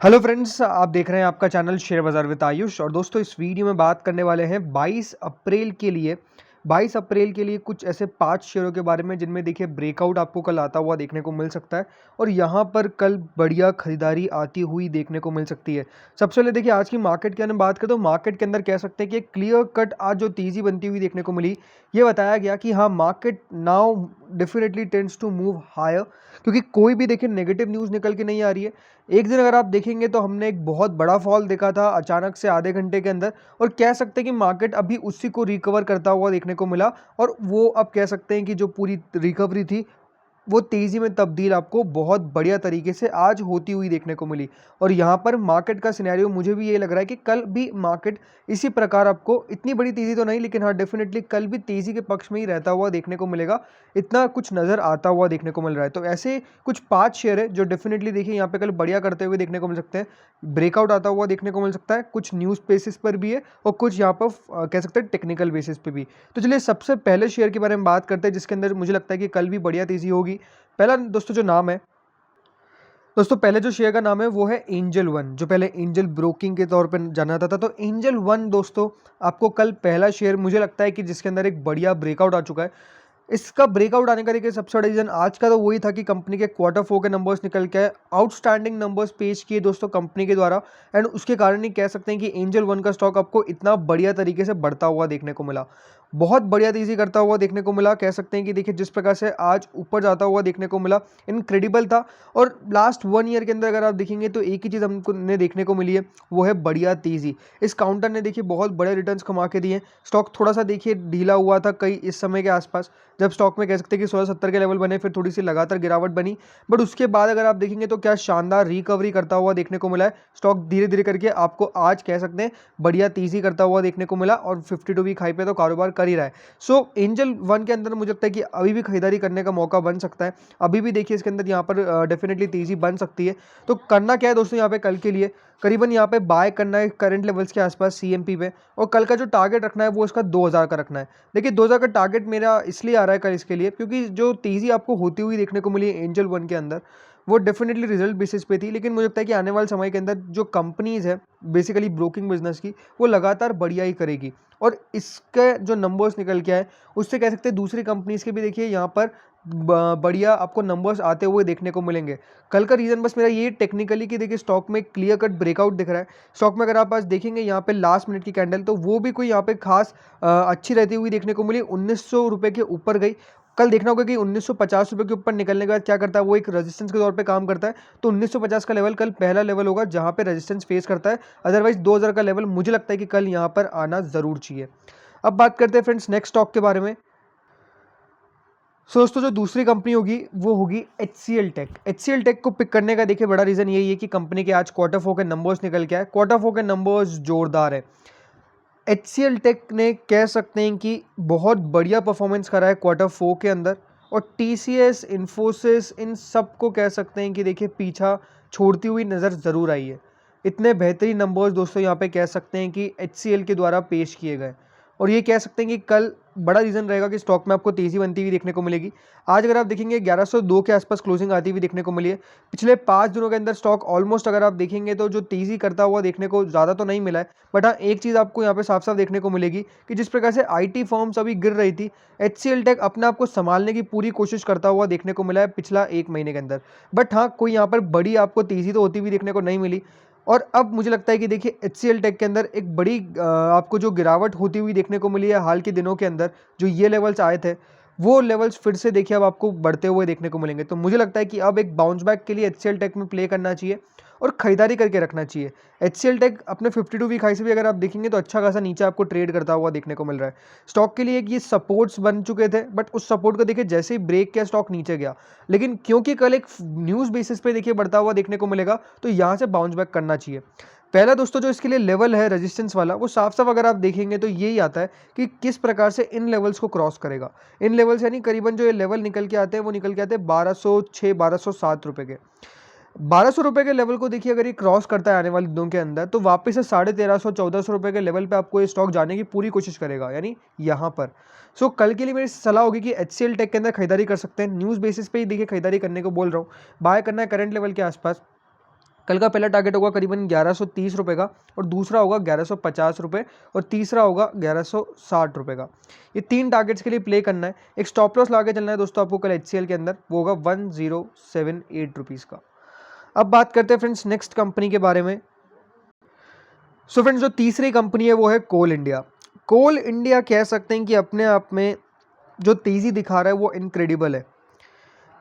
Hello friends, आप देख रहे हैं आपका चैनल शेयर बाज़ार विद आयुष। और दोस्तों, इस वीडियो में बात करने वाले हैं 22 अप्रैल के लिए कुछ ऐसे 5 शेयरों के बारे में जिनमें देखिए ब्रेकआउट आपको कल आता हुआ देखने को मिल सकता है और यहाँ पर कल बढ़िया खरीदारी आती हुई देखने को मिल सकती है। सबसे पहले देखिए आज की मार्केट के अंदर बात करें तो मार्केट के अंदर कह सकते हैं कि एक क्लियर कट आज जो तेज़ी बनती हुई देखने को मिली, ये बताया गया कि हाँ, market now definitely tends to move higher, क्योंकि कोई भी देखिए नेगेटिव न्यूज़ निकल के नहीं आ रही है। एक दिन अगर आप देखेंगे तो हमने एक बहुत बड़ा फॉल देखा था अचानक से आधे घंटे के अंदर, और कह सकते हैं कि मार्केट अभी उसी को रिकवर करता हुआ देखने को मिला। और वो अब कह सकते हैं कि जो पूरी रिकवरी थी वो तेज़ी में तब्दील आपको बहुत बढ़िया तरीके से आज होती हुई देखने को मिली। और यहाँ पर मार्केट का सिनेरियो मुझे भी ये लग रहा है कि कल भी मार्केट इसी प्रकार आपको इतनी बड़ी तेज़ी तो नहीं, लेकिन हाँ डेफिनेटली कल भी तेज़ी के पक्ष में ही रहता हुआ देखने को मिलेगा। इतना कुछ नज़र आता हुआ देखने को मिल रहा है। तो ऐसे कुछ 5 शेयर है जो डेफिनेटली देखिए यहाँ पे कल बढ़िया करते हुए देखने को मिल सकते हैं, ब्रेकआउट आता हुआ देखने को मिल सकता है। कुछ न्यूज़ बेसिस पर भी है और कुछ यहाँ पर कह सकते हैं टेक्निकल बेसिस पे भी। तो चलिए सबसे पहले शेयर के बारे में बात करते हैं जिसके अंदर मुझे लगता है कि कल भी बढ़िया तेज़ी होगी। पहला दोस्तों जो नाम है, दोस्तों पहले जो शेयर का नाम है वो है एंजल वन, जो पहले एंजल ब्रोकिंग के तौर पर जाना जाता था। तो एंजल वन दोस्तों आपको कल पहला शेयर मुझे लगता है कि जिसके अंदर एक बढ़िया ब्रेकआउट आ चुका है। इसका ब्रेकआउट आने का देखिए सबसे बड़ा रीज़न आज का तो वही था कि कंपनी के क्वार्टर 4 के नंबर्स निकल के आए, आउटस्टैंडिंग नंबर्स पेश किए दोस्तों कंपनी के द्वारा। एंड उसके कारण ही कह सकते हैं कि एंजल वन का स्टॉक आपको इतना बढ़िया तरीके से बढ़ता हुआ देखने को मिला, बहुत बढ़िया तेज़ी करता हुआ देखने को मिला। कह सकते हैं कि देखिए जिस प्रकार से आज ऊपर जाता हुआ देखने को मिला, इनक्रेडिबल था। और लास्ट 1 ईयर के अंदर अगर आप देखेंगे तो एक ही चीज़ हमको ने देखने को मिली है, वो है बढ़िया तेज़ी। इस काउंटर ने देखिए बहुत बड़े रिटर्न्स कमा के दिए। स्टॉक थोड़ा सा देखिए ढीला हुआ था कई इस समय के आसपास, जब स्टॉक में कह सकते हैं कि 1670 के लेवल बने, फिर थोड़ी सी लगातार गिरावट बनी। बट उसके बाद अगर आप देखेंगे तो क्या शानदार रिकवरी करता हुआ देखने को मिला है। स्टॉक धीरे धीरे करके आपको आज कह सकते हैं बढ़िया तेज़ी करता हुआ देखने को मिला और 52 वीक हाई पे तो कारोबार कर ही रहा है। सो एंजल वन के अंदर मुझे लगता है कि अभी भी खरीदारी करने का मौका बन सकता है। अभी भी देखिए इसके अंदर यहाँ पर डेफिनेटली तेज़ी बन सकती है। तो करना क्या है दोस्तों, यहाँ पे कल के लिए करीबन यहाँ पे बाय करना है करंट लेवल्स के आसपास सीएमपी पे, और कल का जो टारगेट रखना है वो इसका 2000 का रखना है। देखिए 2000 का टारगेट मेरा इसलिए आ रहा है कल इसके लिए, क्योंकि जो तेज़ी आपको होती हुई देखने को मिली एंजल वन के अंदर वो डेफिनेटली रिजल्ट बेसिस पे थी। लेकिन मुझे लगता है कि आने वाले समय के अंदर जो कंपनीज़ है बेसिकली ब्रोकिंग बिजनेस की, वो लगातार बढ़िया ही करेगी। और इसके जो नंबर्स निकल के आए उससे कह सकते हैं दूसरी कंपनीज़ के भी देखिए यहाँ पर बढ़िया आपको नंबर्स आते हुए देखने को मिलेंगे। कल का रीज़न बस मेरा ये टेक्निकली कि देखिए स्टॉक में क्लियर कट ब्रेकआउट दिख रहा है। स्टॉक में अगर आप आज देखेंगे यहाँ पे लास्ट मिनट की कैंडल, तो वो भी कोई यहाँ पे खास अच्छी रहती हुई देखने को मिली, 1900 रुपये के ऊपर गई। कल देखना होगा कि 1950 रुपये के ऊपर निकलने के बाद क्या करता है, वो एक रेजिस्टेंस के तौर पे काम करता है। तो 1950 का लेवल कल पहला लेवल होगा जहाँ पे रेजिस्टेंस फेस करता है। अदरवाइज 2000 का लेवल मुझे लगता है कि कल यहाँ पर आना ज़रूर चाहिए। अब बात करते हैं फ्रेंड्स नेक्स्ट स्टॉक के बारे में। सो दोस्तों जो दूसरी कंपनी होगी वो होगी HCL टेक। HCL टेक को पिक करने का देखिए बड़ा रीज़न यही है कि कंपनी के आज क्वार्टर 4 के नंबर्स निकल के आए। क्वार्टर 4 के नंबर्स जोरदार है। HCL टेक ने कह सकते हैं कि बहुत बढ़िया परफॉर्मेंस करा है क्वार्टर 4 के अंदर, और TCS, इन्फोसिस, इन सब को कह सकते हैं कि देखिए पीछा छोड़ती हुई नज़र ज़रूर आई है। इतने बेहतरीन नंबर्स दोस्तों यहाँ पे कह सकते हैं कि HCL के द्वारा पेश किए गए, और ये कह सकते हैं कि कल बड़ा रीज़न रहेगा कि स्टॉक में आपको तेज़ी बनती हुई देखने को मिलेगी। आज अगर आप देखेंगे 1102 के आसपास क्लोजिंग आती हुई देखने को मिली है। पिछले 5 दिनों के अंदर स्टॉक ऑलमोस्ट अगर आप देखेंगे तो जो तेज़ी करता हुआ देखने को ज़्यादा तो नहीं मिला है। बट हाँ, एक चीज़ आपको यहाँ पे साफ साफ देखने को मिलेगी कि जिस प्रकार से IT फर्म्स अभी गिर रही थी, HCL टेक अपने आप को संभालने की पूरी कोशिश करता हुआ देखने को मिला है पिछला 1 महीने के अंदर। बट हाँ, कोई यहाँ पर बड़ी आपको तेज़ी तो होती हुई देखने को नहीं मिली। और अब मुझे लगता है कि देखिए HCL टेक के अंदर एक बड़ी आपको जो गिरावट होती हुई देखने को मिली है हाल के दिनों के अंदर, जो ये लेवल्स आए थे वो लेवल्स फिर से देखिए अब आपको बढ़ते हुए देखने को मिलेंगे। तो मुझे लगता है कि अब एक बाउंस बैक के लिए HCL टेक में प्ले करना चाहिए और खरीदारी करके रखना चाहिए। HCL टेक अपने 52 वीक हाई से भी अगर आप देखेंगे तो अच्छा खासा नीचे आपको ट्रेड करता हुआ देखने को मिल रहा है। स्टॉक के लिए ये सपोर्ट्स बन चुके थे, बट उस सपोर्ट को देखिए जैसे ही ब्रेक किया स्टॉक नीचे गया। लेकिन क्योंकि कल एक न्यूज़ बेसिस पे देखिए बढ़ता हुआ देखने को मिलेगा, तो यहाँ से बाउंस बैक करना चाहिए। पहला दोस्तों जो इसके लिए लेवल है रेजिस्टेंस वाला, वो साफ साफ अगर आप देखेंगे तो यही आता है कि किस प्रकार से इन लेवल्स को क्रॉस करेगा। इन लेवल्स यानी करीबन जो ये लेवल निकल के आते हैं वो निकल के आते हैं 1206 1207 रुपये के। 1200 रुपये के लेवल को देखिए अगर ये क्रॉस करता है आने वाले दिनों के अंदर, तो वापस से 1350 1400 रुपये के लेवल पे आपको ये स्टॉक जाने की पूरी कोशिश करेगा, यानी यहाँ पर। सो कल के लिए मेरी सलाह होगी कि HCL टेक के अंदर खरीदारी कर सकते हैं। न्यूज़ बेसिस पे ही देखिए खरीदारी करने को बोल रहा हूँ। बाय करना है करंट लेवल के आसपास कल का पहला टारगेट होगा करीबन 1130 रुपये का, और दूसरा होगा 1150 रुपये, और तीसरा होगा 1160 रुपये का। ये 3 टारगेट्स के लिए प्ले करना है। एक स्टॉप लॉस लगा के चलना है दोस्तों आपको कल HCL के अंदर, वो होगा 1078 रुपीज़ का। अब बात करते हैं फ्रेंड्स नेक्स्ट कंपनी के बारे में। सो फ्रेंड्स जो तीसरी कंपनी है वो है कोल इंडिया। कोल इंडिया कह सकते हैं कि अपने आप में जो तेज़ी दिखा रहा है वो इनक्रेडिबल है।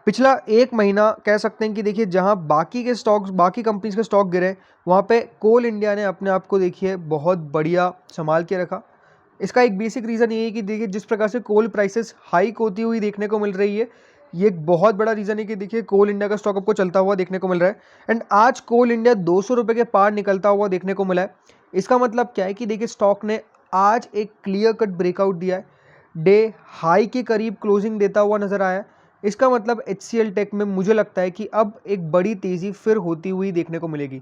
पिछला 1 महीना कह सकते हैं कि देखिए जहां बाकी के स्टॉक्स, बाकी कंपनीज के स्टॉक गिरे, वहां पे कोल इंडिया ने अपने आप को देखिए बहुत बढ़िया संभाल के रखा। इसका एक बेसिक रीज़न ये है कि देखिए जिस प्रकार से कोल प्राइसेस हाइक होती हुई देखने को मिल रही है, ये एक बहुत बड़ा रीज़न है कि देखिए कोल इंडिया का स्टॉक आपको चलता हुआ देखने को मिल रहा है। एंड आज कोल इंडिया 200 रुपये के पार निकलता हुआ देखने को मिला है। इसका मतलब क्या है कि देखिए स्टॉक ने आज एक क्लियर कट ब्रेकआउट दिया है, डे हाई के करीब क्लोजिंग देता हुआ नजर आया है। इसका मतलब HCL टेक में मुझे लगता है कि अब एक बड़ी तेज़ी फिर होती हुई देखने को मिलेगी।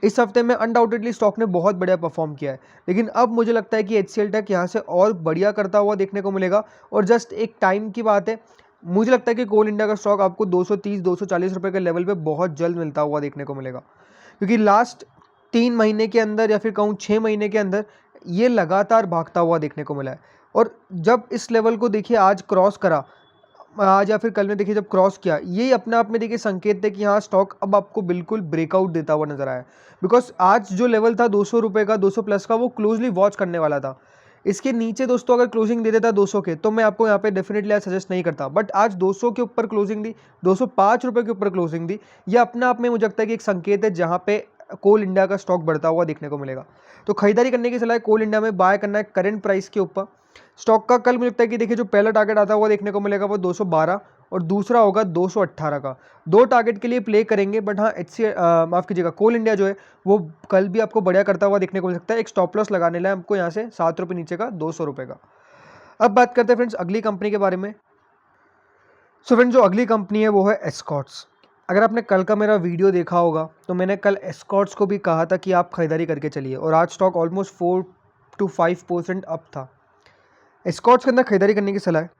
इस हफ्ते में अनडाउटेडली स्टॉक ने बहुत बढ़िया परफॉर्म किया है, लेकिन अब मुझे लगता है कि HCL टेक यहाँ से और बढ़िया करता हुआ देखने को मिलेगा, और जस्ट एक टाइम की बात है। मुझे लगता है कि कोल इंडिया का स्टॉक आपको 230-240 रुपये के लेवल पे बहुत जल्द मिलता हुआ देखने को मिलेगा, क्योंकि लास्ट 3 महीने के अंदर या फिर कहूँ 6 महीने के अंदर ये लगातार भागता हुआ देखने को मिला है। और जब इस लेवल को देखिए आज क्रॉस करा, आज या फिर कल में देखिए जब क्रॉस किया, ये अपने आप में देखिए संकेत है कि हाँ स्टॉक अब आपको बिल्कुल ब्रेकआउट देता हुआ नजर आया। बिकॉज आज जो लेवल था 200 रुपये का, 200 प्लस का, वो क्लोजली वॉच करने वाला था। इसके नीचे दोस्तों अगर क्लोजिंग दे देता 200 के, तो मैं आपको यहाँ पे डेफिनेटली आज सजेस्ट नहीं करता, बट आज 200 के ऊपर क्लोजिंग दी, 205 रुपये के ऊपर क्लोजिंग दी, ये अपने आप में मुझे लगता है कि एक संकेत है जहाँ पे कोल इंडिया का स्टॉक बढ़ता हुआ देखने को मिलेगा। तो खरीदारी करने की सलाह है, कोल इंडिया में बाय करना है करंट प्राइस के ऊपर। स्टॉक का कल मुझे लगता है कि देखिए जो पहला टारगेट आता हुआ देखने को मिलेगा वो 212, और दूसरा होगा 218 का। 2 टारगेट के लिए प्ले करेंगे, बट हाँ माफ़ कीजिएगा, कोल इंडिया जो है वो कल भी आपको बढ़िया करता हुआ देखने को मिल सकता है। एक स्टॉप लॉस लगाने लगा आपको यहाँ से 7 रुपये नीचे का, 200 रुपये का। अब बात करते हैं फ्रेंड्स अगली कंपनी के बारे में। सो फ्रेंड्स जो अगली कंपनी है वो है एस्कॉर्ट्स। अगर आपने कल का मेरा वीडियो देखा होगा तो मैंने कल एस्कॉर्ट्स को भी कहा था कि आप खरीदारी करके चलिए, और आज स्टॉक ऑलमोस्ट 4 to 5% अप था। एस्कॉर्ट्स के अंदर खरीदारी करने की सलाह है।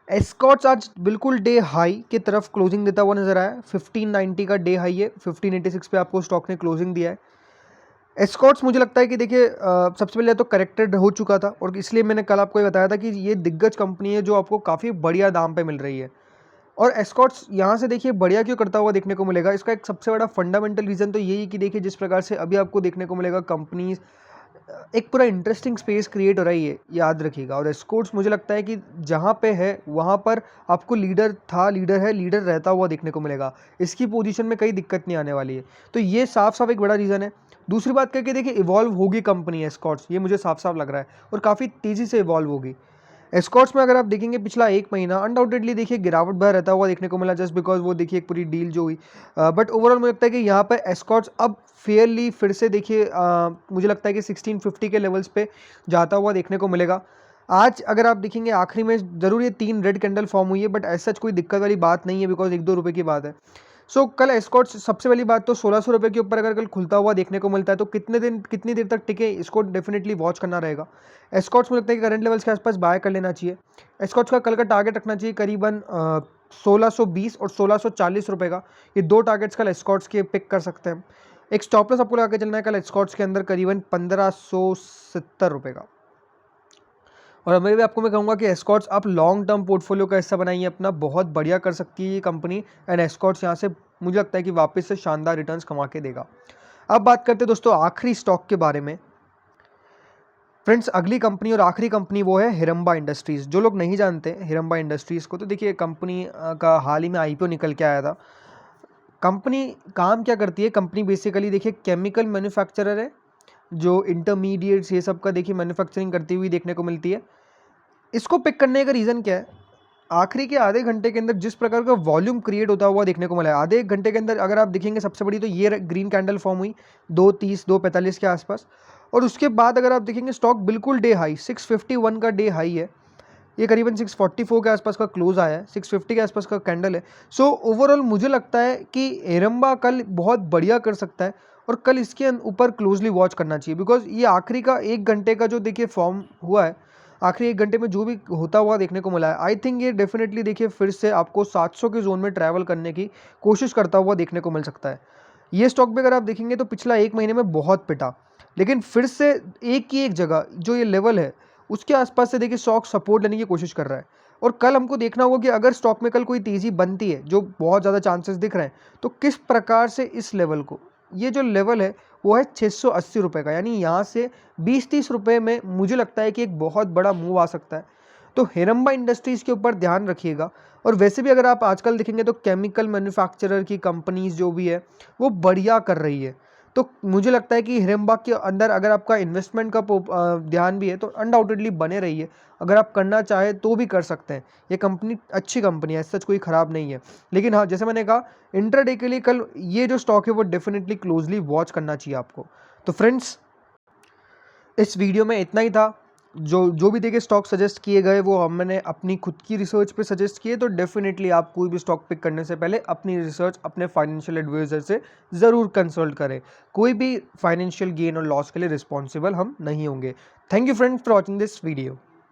एस्कॉर्ट्स आज बिल्कुल डे हाई की तरफ क्लोजिंग देता हुआ नजर आया। 1590 का डे हाई है, 1586 पे आपको स्टॉक ने क्लोजिंग दिया है। एस्कॉर्ट्स मुझे लगता है कि देखिए सबसे पहले तो करेक्टेड हो चुका था, और इसलिए मैंने कल आपको ये बताया था कि ये दिग्गज कंपनी है जो आपको काफ़ी बढ़िया दाम पे मिल रही है। और एस्कॉर्ट्स यहाँ से देखिए बढ़िया क्यों करता हुआ देखने को मिलेगा, इसका एक सबसे बड़ा फंडामेंटल रीज़न तो यही है कि देखिए जिस प्रकार से अभी आपको देखने को मिलेगा कंपनीज एक पूरा इंटरेस्टिंग स्पेस क्रिएट हो रही है, याद रखिएगा। और एस्कॉर्ट्स मुझे लगता है कि जहाँ पे है वहाँ पर आपको लीडर था, लीडर है, लीडर रहता हुआ देखने को मिलेगा। इसकी पोजीशन में कई दिक्कत नहीं आने वाली है, तो ये साफ साफ एक बड़ा रीज़न है। दूसरी बात करके देखिए इवॉल्व होगी कंपनी एस्कॉर्ट्स, ये मुझे साफ साफ लग रहा है, और काफ़ी तेज़ी से इवॉल्व होगी। एस्कॉर्ट्स में अगर आप देखेंगे पिछला 1 महीना अनडाउटेडली देखिए गिरावट भर रहता हुआ देखने को मिला, जस्ट बिकॉज वो देखिए एक पूरी डील जो हुई। बट ओवरऑल मुझे लगता है कि यहाँ पर एस्कॉर्ट्स अब फेयरली फिर से देखिए मुझे लगता है कि 1650 के लेवल्स पे जाता हुआ देखने को मिलेगा। आज अगर आप देखेंगे आखिरी में जरूर ये 3 रेड कैंडल फॉर्म हुई है, बट ऐसा कोई दिक्कत वाली बात नहीं है, बिकॉज 1-2 रुपये की बात है। सो कल एस्कॉर्ट्स सबसे पहली बात तो 1600 रुपये के ऊपर अगर कल खुलता हुआ देखने को मिलता है तो कितनी देर तक टिके, इसको डेफिनेटली वॉच करना रहेगा। एस्कॉर्ट्स मुझे लगता है कि करंट लेवल्स के आसपास बाय कर लेना चाहिए। एस्कॉर्ट्स का कल का टारगेट रखना चाहिए करीबन 1620 और 1640 रुपये का। ये 2 टारगेट्स कल एस्कॉर्ट्स के पिक कर सकते हैं। एक स्टॉप लॉस आपको लगा के चलना है कल एस्कॉर्ट्स के अंदर करीबन 1570 रुपये का। और मैं भी आपको मैं कहूँगा कि एस्कॉर्ट्स आप लॉन्ग टर्म पोर्टफोलियो का हिस्सा बनाइए अपना, बहुत बढ़िया कर सकती है ये कंपनी। एंड एस्कॉर्ट्स यहाँ से मुझे लगता है कि वापस से शानदार रिटर्न्स कमा के देगा। अब बात करते हैं दोस्तों आखिरी स्टॉक के बारे में। फ्रेंड्स अगली कंपनी और आखिरी कंपनी वो है हिरम्बा इंडस्ट्रीज़। जो लोग नहीं जानते हिरम्बा इंडस्ट्रीज़ को, तो देखिए कंपनी का हाल ही में IPO निकल के आया था। कंपनी काम क्या करती है, कंपनी बेसिकली देखिए केमिकल मैन्युफैक्चरर है, जो इंटरमीडिएट्स ये सब का देखिए मैन्युफैक्चरिंग करती हुई देखने को मिलती है। इसको पिक करने का रीज़न क्या है, आखिरी के आधे घंटे के अंदर जिस प्रकार का वॉल्यूम क्रिएट होता हुआ देखने को मिला है, आधे एक घंटे के अंदर अगर आप देखेंगे सबसे बड़ी तो ये ग्रीन कैंडल फॉर्म हुई 2:30 2:45 के आसपास, और उसके बाद अगर आप देखेंगे स्टॉक बिल्कुल डे हाई 651 का डे हाई है, ये करीबन 644 के आसपास का क्लोज आया है, 650 के आसपास का कैंडल है। सो ओवरऑल मुझे लगता है कि हिरम्बा कल बहुत बढ़िया कर सकता है, और कल इसके ऊपर क्लोजली वॉच करना चाहिए, बिकॉज ये आखिरी का 1 घंटे का जो देखिए फॉर्म हुआ है, आखिरी 1 घंटे में जो भी होता हुआ देखने को मिला है, आई थिंक ये डेफिनेटली देखिए फिर से आपको 700 के जोन में ट्रैवल करने की कोशिश करता हुआ देखने को मिल सकता है। ये स्टॉक भी अगर आप देखेंगे तो पिछला 1 महीने में बहुत पिटा, लेकिन फिर से एक की एक जगह जो ये लेवल है, उसके आसपास से देखिए स्टॉक सपोर्ट लेने की कोशिश कर रहा है। और कल हमको देखना होगा कि अगर स्टॉक में कल कोई तेज़ी बनती है, जो बहुत ज़्यादा चांसेस दिख रहे हैं, तो किस प्रकार से इस लेवल को, ये जो लेवल है वो है 680 रुपये का, यानी यहाँ से 20-30 रुपये में मुझे लगता है कि एक बहुत बड़ा मूव आ सकता है। तो हिरम्बा इंडस्ट्रीज़ के ऊपर ध्यान रखिएगा। और वैसे भी अगर आप आजकल देखेंगे तो केमिकल मैन्युफैक्चरर की कंपनीज़ जो भी है वो बढ़िया कर रही है। तो मुझे लगता है कि हिरम्बा के अंदर अगर आपका इन्वेस्टमेंट का ध्यान भी है तो अनडाउटेडली बने रहिए। अगर आप करना चाहें तो भी कर सकते हैं। ये कंपनी अच्छी कंपनी है, सच कोई ख़राब नहीं है। लेकिन हाँ, जैसे मैंने कहा, इंट्राडे के लिए कल ये जो स्टॉक है वो डेफिनेटली क्लोजली वॉच करना चाहिए आपको। तो फ्रेंड्स, इस वीडियो में इतना ही था। जो भी देखिए स्टॉक सजेस्ट किए गए वो हमने अपनी खुद की रिसर्च पे सजेस्ट किए, तो डेफिनेटली आप कोई भी स्टॉक पिक करने से पहले अपनी रिसर्च अपने फाइनेंशियल एडवाइजर से ज़रूर कंसल्ट करें। कोई भी फाइनेंशियल गेन और लॉस के लिए रिस्पॉन्सिबल हम नहीं होंगे। Thank you friends for watching this video.